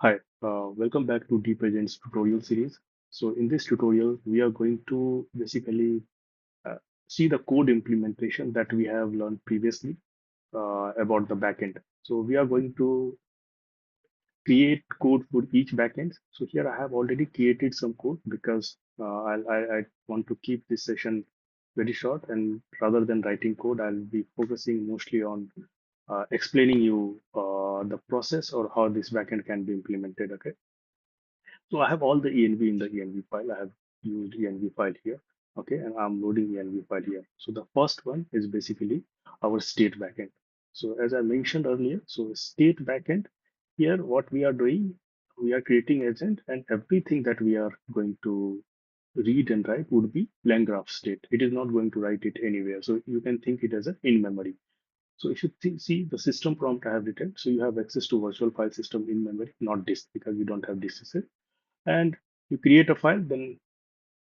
Hi, welcome back to Deep Agents tutorial series. So in this tutorial, we are going to basically uh, see the code implementation that we have learned previously about the backend. So we are going to create code for each backend. So here I have already created some code because I want to keep this session very short, and rather than writing code, I'll be focusing mostly on explaining you the process or how this backend can be implemented. Okay. So I have all the env in the env file. I have used env file here. Okay, and I'm loading env file here. So the first one is basically our state backend. So as I mentioned earlier, so state backend here, what we are doing, we are creating agent, and everything that we are going to read and write would be line graph state. It is not going to write it anywhere. So you can think it as a in memory. So if you see the system prompt I have written, so you have access to virtual file system in memory, not disk, because we don't have disk system, and you create a file, then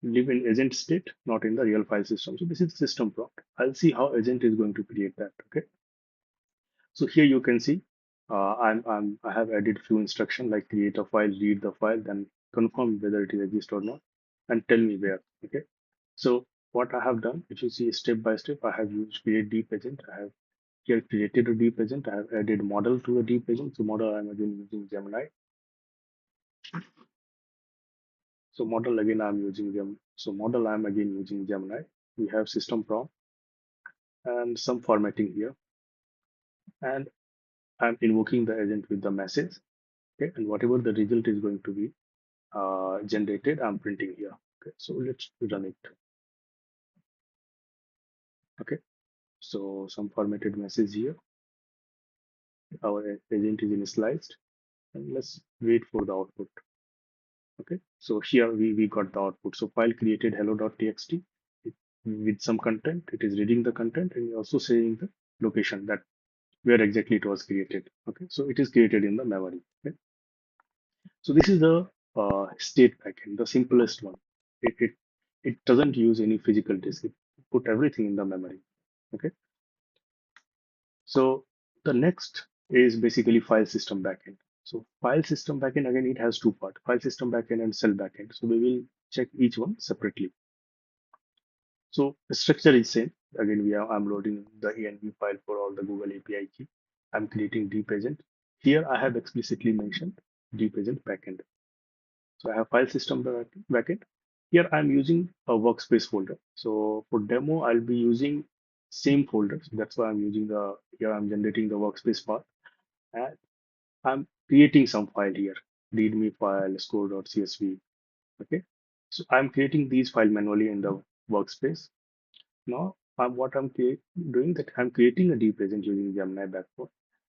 live in agent state, not in the real file system. So this is the system prompt. I'll see how agent is going to create that. Okay. So here you can see I have added few instructions like create a file, read the file, then confirm whether it exists or not, and tell me where. Okay. So what I have done, if you see step by step, I have used create deep agent. I have here created a deep agent. I have added model to a deep agent. So model I'm again using Gemini. So model again I'm using them. So model I'm again using Gemini. We have system prompt and some formatting here, and I'm invoking the agent with the message. Okay, and whatever the result is going to be generated, I'm printing here. Okay, so let's run it. Okay, so some formatted message here. Our agent is initialized, and let's wait for the output. Okay, so here we got the output. So file created hello.txt with some content. It is reading the content and also saying the location that where exactly it was created. Okay, so it is created in the memory. Okay? So this is the state backend, the simplest one. It doesn't use any physical disk. It put everything in the memory. Okay, so the next is basically file system backend. So file system backend, again, it has two parts: file system backend and cell backend. So we will check each one separately. So the structure is same. Again, I'm loading the env file for all the Google API key. I'm creating deep agent. Here I have explicitly mentioned deep agent backend. So I have file system backend. Here I'm using a workspace folder. So for demo, I'll be using same folder. So that's why I'm using the here I'm generating the workspace part. And I'm creating some file here, readme file, score.csv. Okay. So I'm creating these file manually in the workspace. Now, what I'm doing that I'm creating a deep agent using Gemini backbone,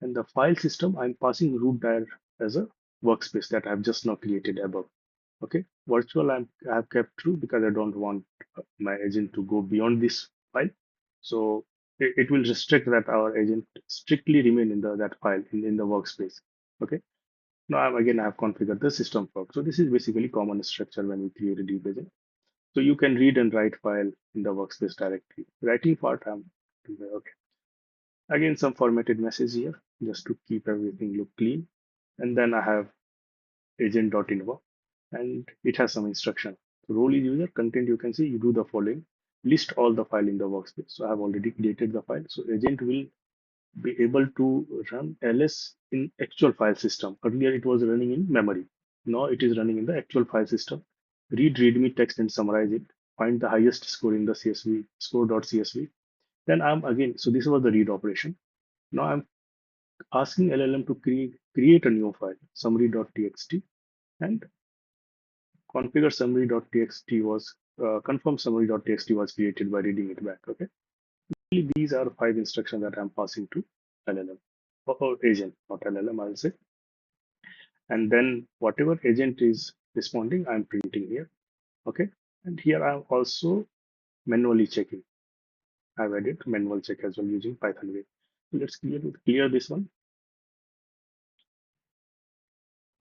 and the file system I'm passing root dir as a workspace that I've just now created above. Okay, virtual I have kept true because I don't want my agent to go beyond this file. So it will restrict that our agent strictly remain in the that file in the workspace. Okay. Now I have configured the system prompt. So this is basically common structure when we create a deep agent. So you can read and write file in the workspace directly. Writing part, okay. Again, some formatted message here just to keep everything look clean. And then I have agent.invo and it has some instruction. Role is user, content you can see, you do the following. List all the file in the workspace. So I have already created the file. So agent will be able to run ls in actual file system. Earlier it was running in memory. Now it is running in the actual file system. Read readme text and summarize it. Find the highest score in the CSV score.csv. Then I'm again, so this was the read operation. Now I'm asking LLM to create a new file, summary.txt, and configure summary.txt was confirm summary.txt was created by reading it back. Okay, these are five instructions that I'm passing to LLM or agent, not LLM, I'll say. And then whatever agent is responding, I'm printing here. Okay, and here I'm also manually checking. I've added manual check as well using Python way. So let's clear this one.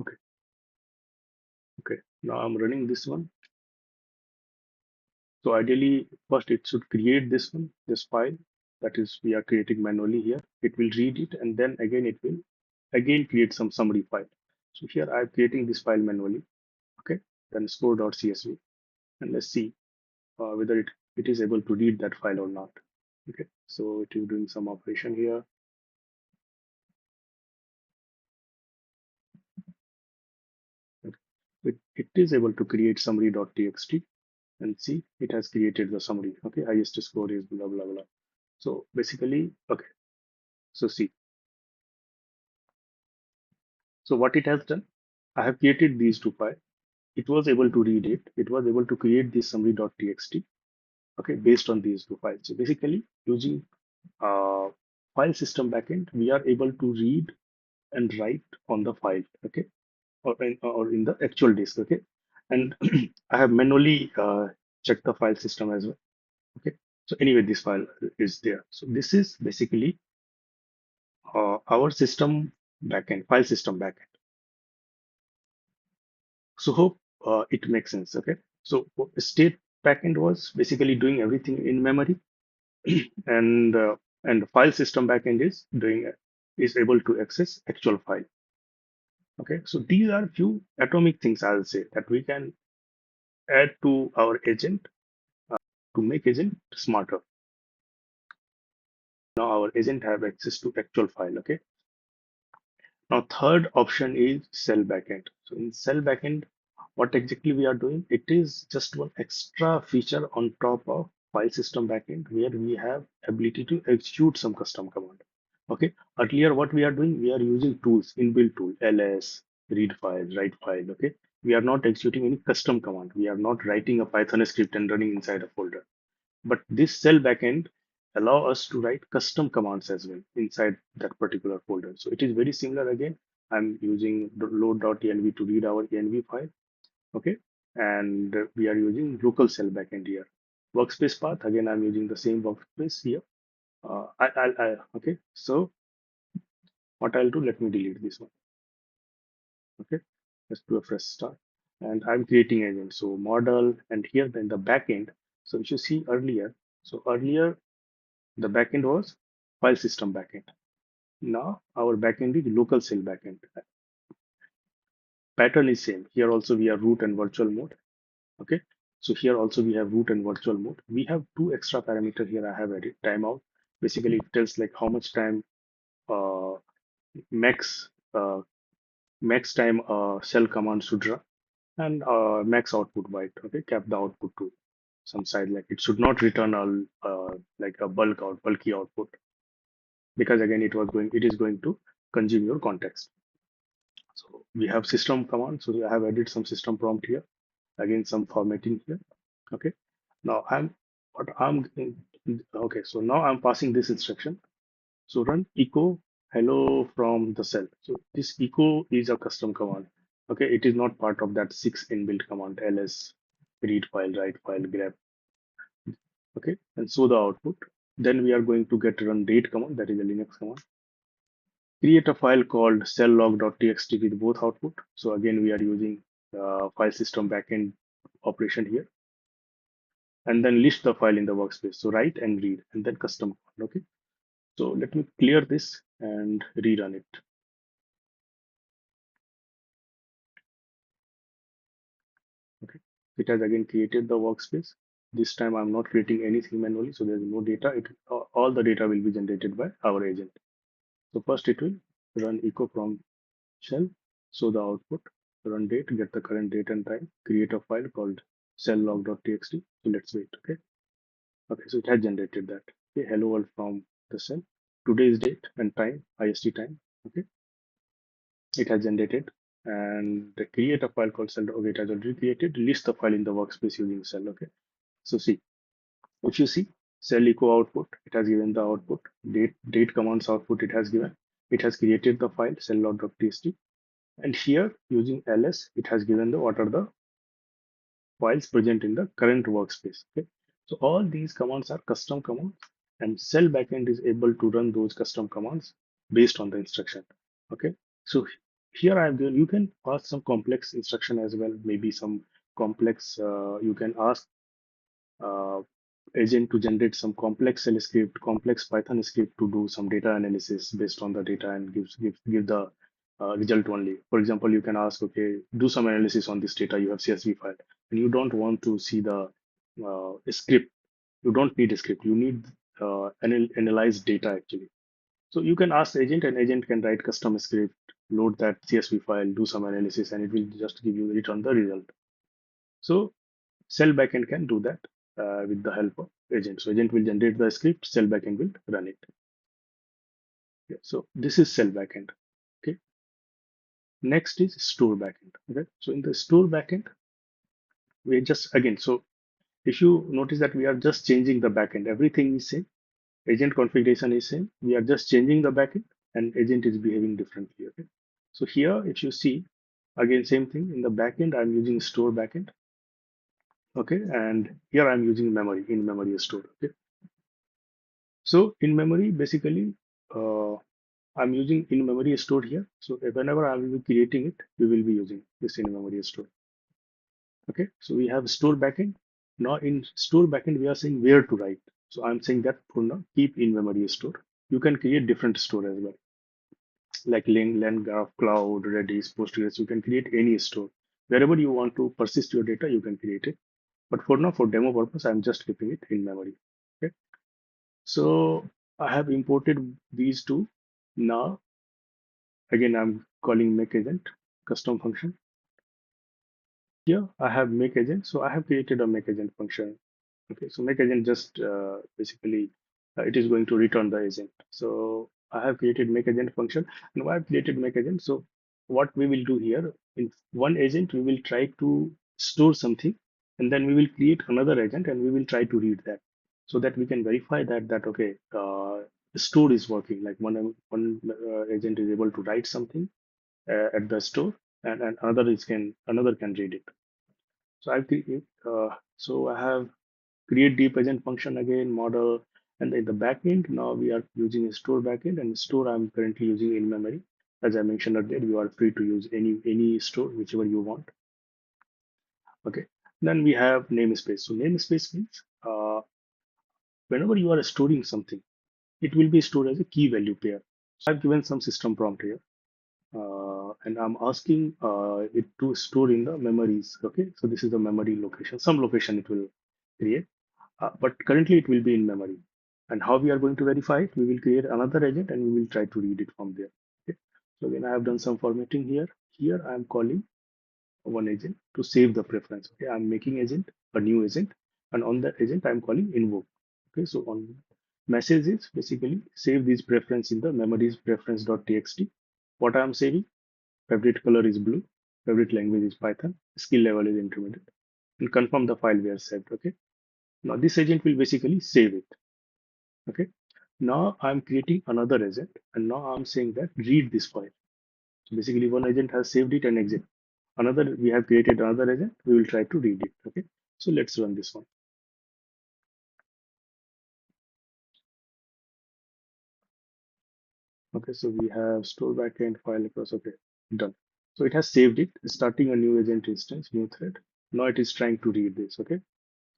Okay, okay. Now I'm running this one. So ideally, first it should create this one, this file that is we are creating manually here. It will read it and then again it will again create some summary file. So here I'm creating this file manually. Okay, then score.csv, and let's see whether it is able to read that file or not. Okay, so it is doing some operation here. It is able to create summary.txt, and see it has created the summary. Okay, highest score is blah blah blah. So basically, okay, so see, so what it has done, I have created these two files. It was able to read it. It was able to create this summary.txt. Okay, based on these two files. So basically, using uh, file system backend, we are able to read and write on the file. Okay, or in the actual disk. Okay, and I have manually checked the file system as well. Okay, so anyway, this file is there. So this is basically our system backend, file system backend. So hope it makes sense. Okay, so state backend was basically doing everything in memory, and file system backend is able to access actual file. Okay, so these are few atomic things I'll say that we can add to our agent to make agent smarter. Now our agent have access to actual file. Okay, now third option is cell backend. So in cell backend, what exactly we are doing? It is just one extra feature on top of file system backend where we have ability to execute some custom command. Okay. Earlier, what we are doing, we are using tools, inbuilt tool, ls, read file, write file. Okay. We are not executing any custom command. We are not writing a Python script and running inside a folder. But this cell backend allow us to write custom commands as well inside that particular folder. So it is very similar again. I'm using the load.env to read our env file. Okay. And we are using local cell backend here. Workspace path, again, I'm using the same workspace here. Okay. So what I'll do, let me delete this one. Okay. Let's do a fresh start. And I'm creating agent. So model, and here then the backend. So if you see earlier, so earlier the backend was file system backend. Now our backend is local cell backend. Pattern is same. Here also we have root and virtual mode. Okay. So here also we have root and virtual mode. We have two extra parameter here. I have added timeout. Basically, it tells like how much time uh, max max time cell command should run, and max output byte. Okay, cap the output to some side, like it should not return a like a bulky output, because again it is going to consume your context. So we have system command. So I have added some system prompt here. Again, some formatting here. Okay. Now what I'm okay. So now I'm passing this instruction. So run echo hello from the cell. So this echo is a custom command. Okay. It is not part of that six inbuilt command ls read file, write file, grab. Okay. And so the output. Then we are going to get run date command. That is a Linux command. Create a file called celllog.txt with both output. So again, we are using file system backend operation here, and then list the file in the workspace. So write and read, and then custom. Okay. So let me clear this and rerun it. Okay. It has again created the workspace. This time I'm not creating anything manually, so there's no data. All the data will be generated by our agent. So first it will run echo from shell. So the output, run date, get the current date and time, create a file called celllog.txt. So let's wait. Okay. Okay. So it has generated that. Okay. Hello world from the cell. Today's date and time, IST time. Okay. It has generated, and create a file called cell. Okay. It has already created. List the file in the workspace using cell. Okay. So see, if you see cell echo output, it has given the output. Date commands output it has given. It has created the file cell.txt. And here using ls, it has given the what are the files present in the current workspace. Okay. So all these commands are custom commands, and cell backend is able to run those custom commands based on the instruction. Okay. So here I have given, you can pass some complex instruction as well, maybe some complex, you can ask uh, agent to generate some complex shell script, complex Python script to do some data analysis based on the data, and give the result only. For example, you can ask, okay, do some analysis on this data. You have CSV file, and you don't want to see the script. You don't need a script. You need analyze data actually. So you can ask the agent, and agent can write custom script, load that CSV file, do some analysis, and it will just give you return the result. So cell backend can do that with the help of agent. So agent will generate the script, cell backend will run it. Yeah, so this is cell backend. Okay. Next is store backend. Okay. So in the store backend, we just again, so if you notice that we are just changing the backend, everything is same, agent configuration is same. We are just changing the backend, and agent is behaving differently. Okay. So here, if you see, again, same thing in the backend, I'm using store backend. Okay. And here I'm using memory in memory store. Okay. So in memory, basically, uh, I'm using in memory store here. So whenever I will be creating it, we will be using this in memory store. Okay. So we have store backend. Now in store backend, we are saying where to write. So I'm saying that for now, keep in memory store. You can create different store as well, like LangGraph, Cloud, Redis, Postgres. You can create any store. Wherever you want to persist your data, you can create it. But for now, for demo purpose, I'm just keeping it in memory. Okay. So I have imported these two. Now, again, I'm calling make agent custom function. Here I have make agent. So I have created a make agent function. Okay, so make agent just basically it is going to return the agent. So I have created make agent function, and why I've created make agent. So what we will do here in one agent, we will try to store something, and then we will create another agent, and we will try to read that, so that we can verify that okay, the store is working. Like one agent is able to write something at the store, and another can read it. So I have create deep agent function again, model, and in the backend, now we are using a store backend, and store I'm currently using in memory. As I mentioned earlier, you are free to use any store, whichever you want. Okay. Then we have namespace. So namespace means whenever you are storing something, it will be stored as a key value pair. So I've given some system prompt here. And I'm asking it to store in the memories. Okay, so this is the memory location. Some location it will create, but currently it will be in memory. And how we are going to verify it? We will create another agent and we will try to read it from there. Okay, so again I have done some formatting here. Here I am calling one agent to save the preference. Okay, I'm making agent a new agent, and on that agent I'm calling invoke. Okay, so on message is basically save this preference in the memories preference.txt. What I am saving? Favorite color is blue, favorite language is Python, skill level is intermediate, and confirm the file we are saved. Okay. Now this agent will basically save it. Okay. Now I'm creating another agent, and now I'm saying that read this file. So basically one agent has saved it and exit. Another, we have created another agent, we will try to read it. Okay. So let's run this one. Okay, so we have store backend file across. Okay, done. So it has saved it, starting a new agent instance, new thread. Now it is trying to read this. Okay.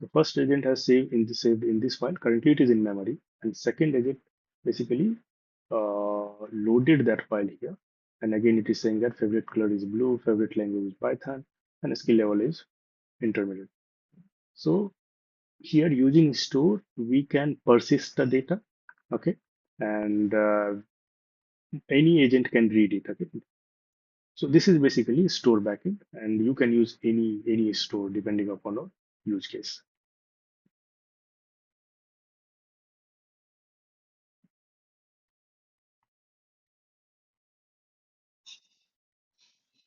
The first agent has saved in this file. Currently, it is in memory, and second agent basically loaded that file here. And again, it is saying that favorite color is blue, favorite language is Python, and skill level is intermediate. So here, using store, we can persist the data. Okay, and any agent can read it. Okay, so this is basically store backend, and you can use any store depending upon your use case.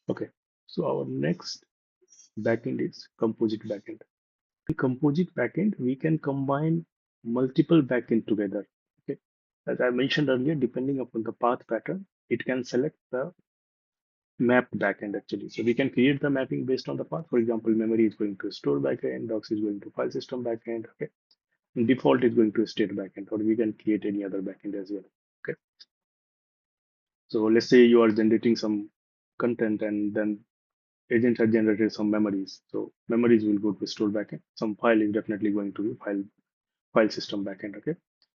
Okay, so our next backend is composite backend. In composite backend, we can combine multiple backend together. Okay, as I mentioned earlier, depending upon the path pattern, it can select the mapped backend actually. So we can create the mapping based on the path. For example, memory is going to store backend, docs is going to file system backend. Okay, and default is going to state backend, or we can create any other backend as well. Okay, so let's say you are generating some content, and then agent has generated some memories. So memories will go to store backend. Some file is definitely going to be file system backend. Okay.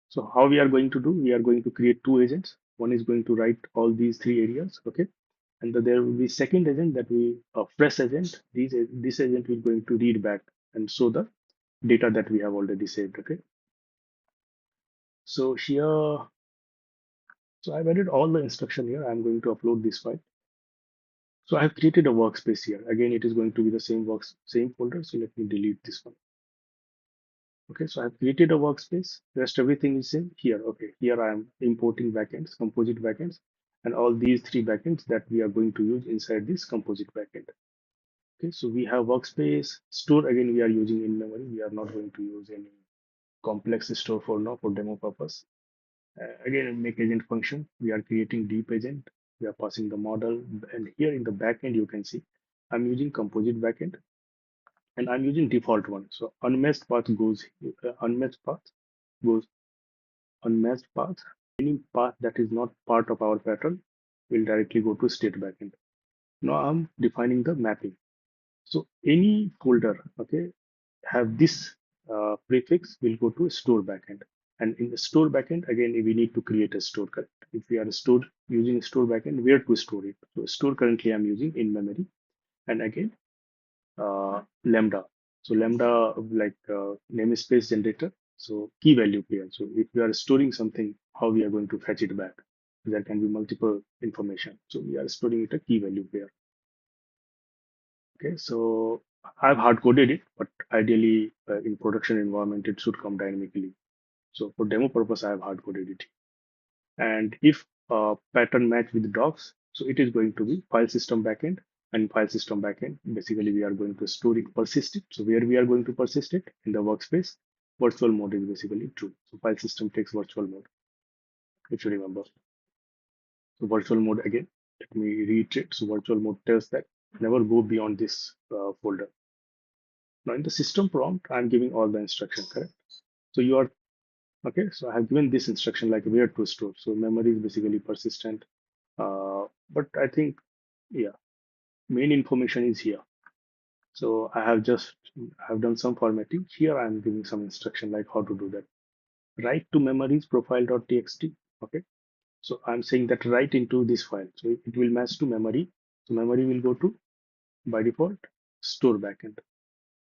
So how we are going to do? We are going to create two agents. One is going to write all these three areas. Okay. And there will be second agent that we fresh agent. This agent will going to read back and show the data that we have already saved. Okay. So here, so I've added all the instruction here. I'm going to upload this file. So I've created a workspace here. Again, it is going to be the same folder. So let me delete this one. Okay, so I've created a workspace. Rest everything is in here. Okay, here I am importing backends, composite backends, and all these three backends that we are going to use inside this composite backend. Okay, so we have workspace, store again we are using in memory. We are not going to use any complex store for now for demo purpose. Again, in make agent function, we are creating deep agent. We are passing the model, and here in the backend you can see I'm using composite backend and I'm using default one. So unmatched path goes unmatched path. Any path that is not part of our pattern will directly go to state backend. Now I'm defining the mapping. So any folder, okay, have this prefix will go to store backend. And in the store backend, again, we need to create a store. Correct? If we are stored using store backend, where to store it? So store currently I'm using in memory. And again, lambda. So lambda like namespace generator. So key value pair. So if we are storing something, how we are going to fetch it back? There can be multiple information. So we are storing it a key value pair. Okay, so I've hard coded it, but ideally in production environment it should come dynamically. So for demo purpose, I have hard coded it. And if pattern match with docs, so it is going to be file system backend and file system backend. Basically, we are going to store it, persist it. So where we are going to persist it in the workspace, virtual mode is basically true. So file system takes virtual mode, if you remember. So virtual mode again, let me reiterate. So virtual mode tells that never go beyond this folder. Now in the system prompt, I'm giving all the instruction, correct? So you are okay. So I have given this instruction like where to store. So memory is basically persistent. But I think, yeah, main information is here. So I have done some formatting. Here I'm giving some instruction like how to do that. Write to memories profile.txt. Okay. So I'm saying that write into this file. So it will match to memory. So memory will go to by default store backend.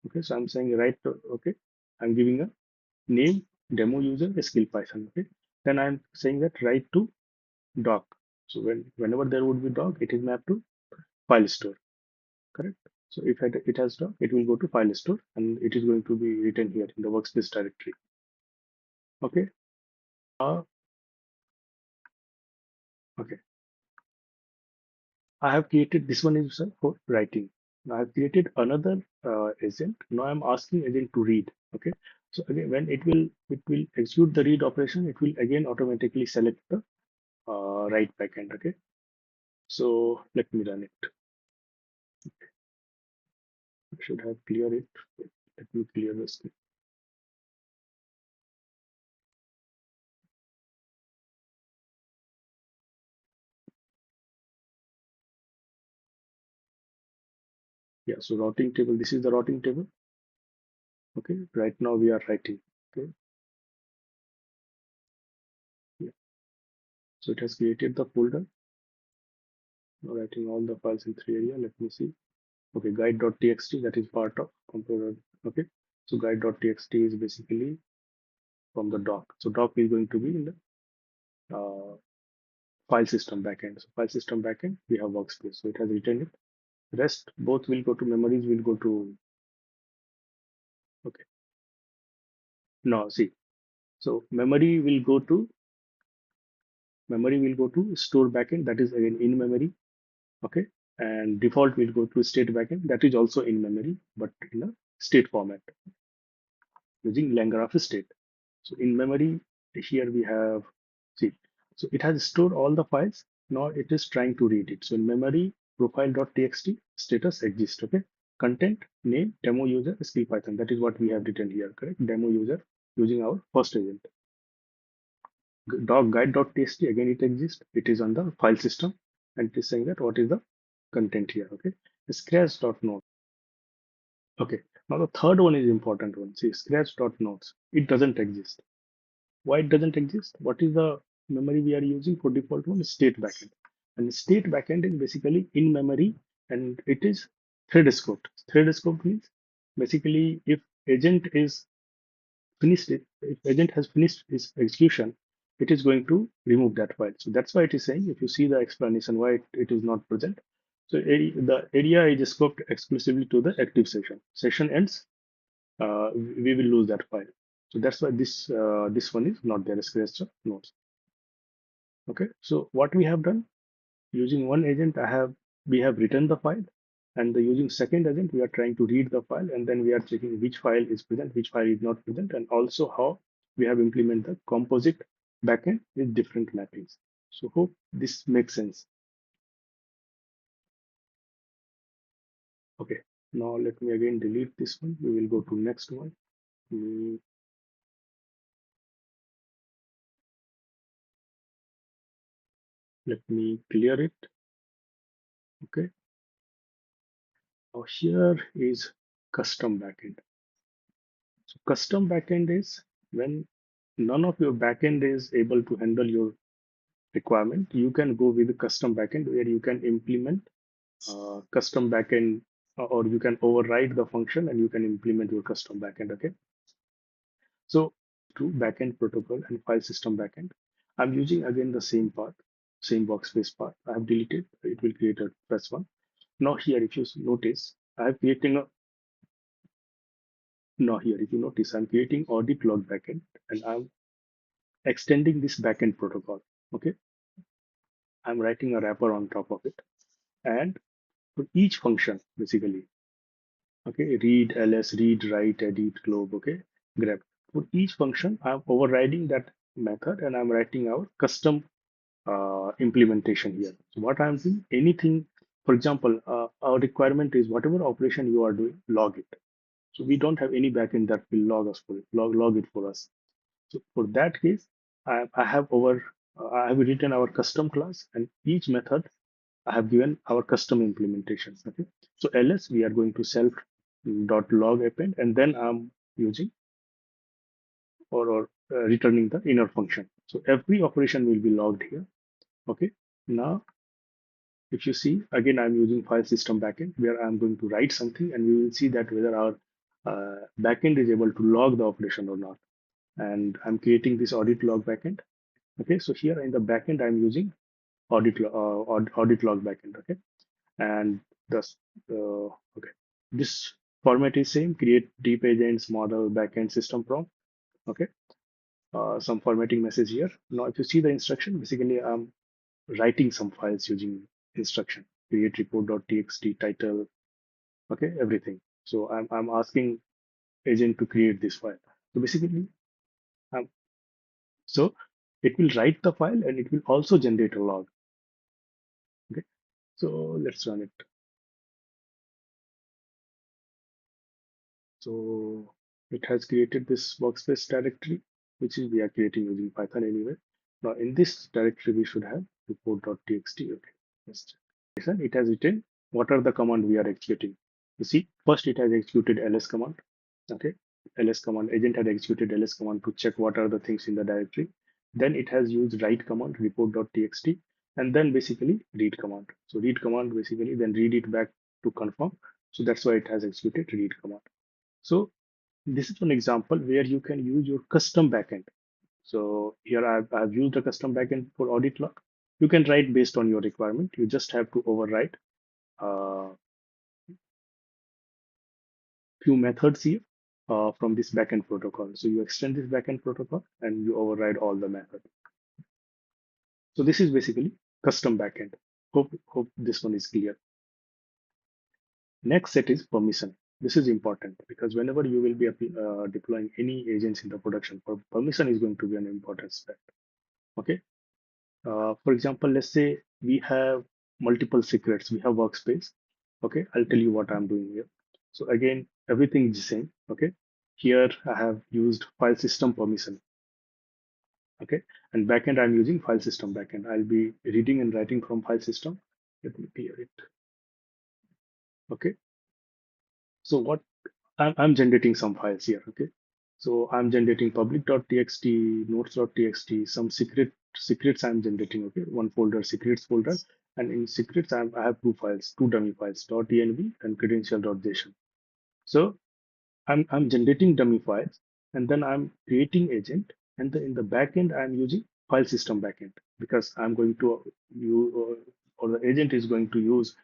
Okay. So I'm saying write to, okay. I'm giving a name demo user skill Python. Okay. Then I'm saying that write to doc. So whenever there would be doc, it is mapped to file store. Correct. So if it has doc, it will go to file store and it is going to be written here in the workspace directory. Okay. Uh, okay. I have created this one is for writing. Now I have created another agent. Now I'm asking agent to read. Okay. So again, when it will execute the read operation, it will again automatically select the write backend. Okay. So let me run it. I should have cleared it. Let me clear the screen. Yeah, so routing table, this is the routing table. Okay, right now we are writing. Okay, yeah. So it has created the folder. Now writing all the files in three area. Let me see. Okay, guide.txt, that is part of component. Okay, so guide.txt is basically from the doc. So doc is going to be in the file system backend. So file system backend, we have workspace. So it has written it. Rest both will go to memories, will go to okay. No, see. So memory will go to store backend, that is again in memory. Okay, and default will go to state backend, that is also in memory but in a state format using Langgraph state. So in memory here we have see, so it has stored all the files. Now it is trying to read it. So in memory profile.txt status exists. Okay, content name demo user skill Python, that is what we have written here, correct? Demo user using our first agent. Doc guide.txt again it exists. It is on the file system and it is saying that what is the content here. Okay, scratch.node. Okay, now the third one is important one. See, scratch.nodes. It doesn't exist. Why it doesn't exist? What is the memory we are using for default one? State backend. And state backend is basically in memory, and it is thread scoped. Thread scoped means basically if agent is finished it, if agent has finished its execution, it is going to remove that file. So that's why it is saying, if you see the explanation why it is not present. So the area is scoped exclusively to the active session. Session ends, we will lose that file. So that's why this one is not there as scratch notes. Okay. So what we have done using one agent, we have written the file, and using second agent, we are trying to read the file, and then we are checking which file is present, which file is not present, and also how we have implemented the composite backend with different mappings. So hope this makes sense. Okay. Now let me again delete this one. We will go to next one. Mm, Let me clear it. Okay. Now here is custom backend. So custom backend is when none of your backend is able to handle your requirement, you can go with a custom backend where you can implement custom backend, or you can override the function and you can implement your custom backend. Okay. So to backend protocol and file system backend, I'm using again the same path, same workspace path. I have deleted. It will create a fresh one. Now here, if you notice, I have creating a now here, if you notice, I'm creating audit log backend and I'm extending this backend protocol. Okay. I'm writing a wrapper on top of it. And for each function, basically, okay, read, ls, read, write, edit, globe, okay, grab. For each function, I'm overriding that method and I'm writing our custom implementation here. So what I'm doing, anything, for example, our requirement is whatever operation you are doing, log it. So we don't have any backend that will log it for us. So for that case, I have written our custom class, and each method I have given our custom implementation. Okay. So ls, we are going to self dot log append, and then I'm using or returning the inner function. So every operation will be logged here. Okay. Now, if you see, again, I'm using file system backend where I'm going to write something, and we will see that whether our backend is able to log the operation or not. And I'm creating this audit log backend. Okay. So here in the backend, I'm using audit log backend. Okay. And this okay, this format is same: create deep agents, model, backend, system prompt. Okay. Some formatting message here. Now if you see the instruction, basically I'm writing some files using instruction: create report.txt, title, okay, everything. So I'm asking agent to create this file. So basically, um, so it will write the file and it will also generate a log. Okay. So let's run it. So it has created this workspace directory, which is we are creating using Python anyway. Now in this directory, we should have report.txt. Okay. Yes. Listen, it has written what are the command we are executing. You see, first it has executed ls command. Okay. Ls command, agent had executed ls command to check what are the things in the directory. Then it has used write command, report.txt, and then basically read command. So read command basically then read it back to confirm. So that's why it has executed read command. So this is one example where you can use your custom backend. So here I've used a custom backend for audit log. You can write based on your requirement. You just have to override uh, few methods here from this backend protocol. So you extend this backend protocol and you override all the methods. So this is basically custom backend. Hope this one is clear. Next set is permission. This is important because whenever you will be deploying any agents in the production, permission is going to be an important step. Okay. For example, let's say we have multiple secrets. We have workspace. Okay. I'll tell you what I'm doing here. So again, everything is the same. Okay. Here I have used file system permission. Okay. And backend, I'm using file system backend. I'll be reading and writing from file system. Let me clear it. Okay. So what I'm generating some files here. Okay. So I'm generating public.txt, notes.txt, some secrets I'm generating. Okay. One folder, secrets folder. And in secrets, I have two files, two dummy files, .env and credential.json. So I'm generating dummy files, and then I'm creating agent, and then in the backend I'm using file system backend because I'm going to use, or the agent is going to use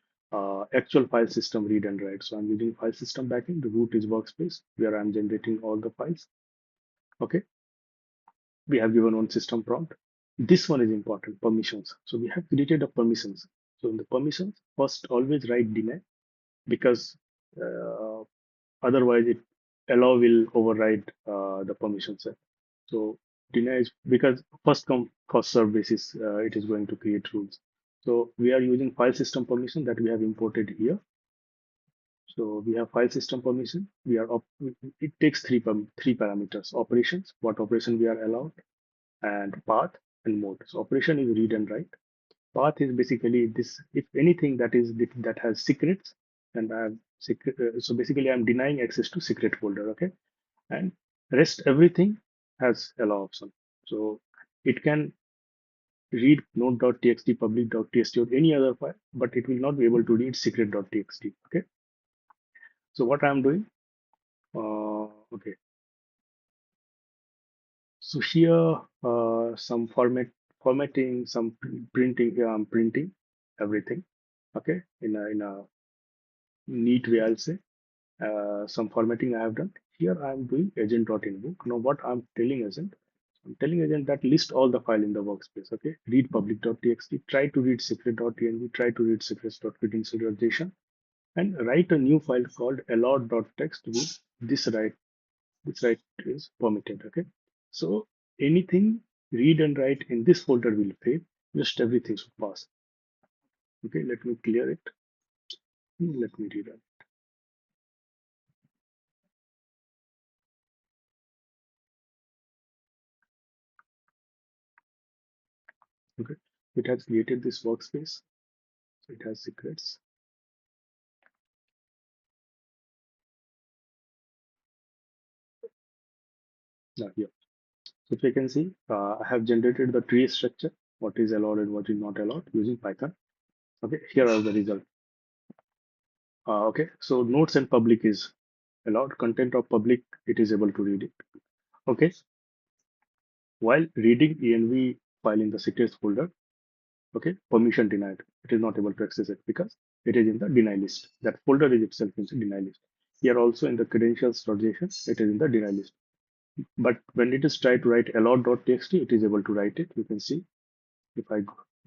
actual file system read and write. So I'm using file system backend. The root is workspace where I'm generating all the files. Okay, we have given one system prompt. This one is important, permissions. So we have created a permissions. So in the permissions, first always write deny because uh, otherwise it allow will override the permission set. So deny is because first come first serve basis it is going to create rules. So we are using file system permission that we have imported here. So we have file system permission. It takes three parameters: operations, what operation we are allowed, and path and mode. So operation is read and write. Path is basically this: if anything that has secrets, and I have secret. So basically, I'm denying access to secret folder. Okay, and rest everything has allow option. So it can read node.txt, public.txt, or any other file, but it will not be able to read secret.txt. Okay, so what I'm doing, okay, so here some formatting, some printing. Here I'm printing everything. Okay, in a neat way, I'll say. Some formatting I have done. Here I'm doing agent.invoke. Now what I'm telling agent that list all the file in the workspace. Okay, read public.txt, try to read secret.env, try to read secrets.credential.json, and write a new file called allowed.txt with this write is permitted. Okay, so anything read and write in this folder will fail. Just everything should pass. Okay, let me clear it. Let me read it. Okay, it has created this workspace. So it has secrets. Now here. So if you can see, I have generated the tree structure, what is allowed and what is not allowed using Python. Okay, here are the results. Okay, so notes and public is allowed. Content of public, it is able to read it. Okay, while reading env file in the secrets folder, okay, permission denied. It is not able to access it because it is in the deny list. That folder is itself in the deny list. Here also in the credentials.json, it is in the deny list. But when it is tried to write allowed.txt, it is able to write it. You can see if I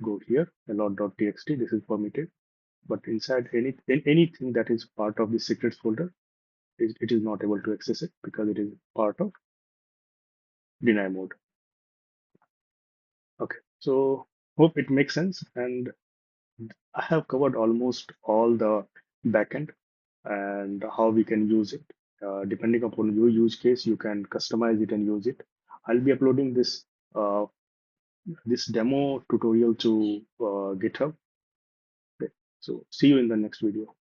go here, allowed.txt, this is permitted. But inside anything that is part of the secrets folder, it is not able to access it because it is part of deny mode. Okay, so hope it makes sense. And I have covered almost all the backend and how we can use it. Depending upon your use case, you can customize it and use it. I'll be uploading this demo tutorial to GitHub. Okay. So see you in the next video.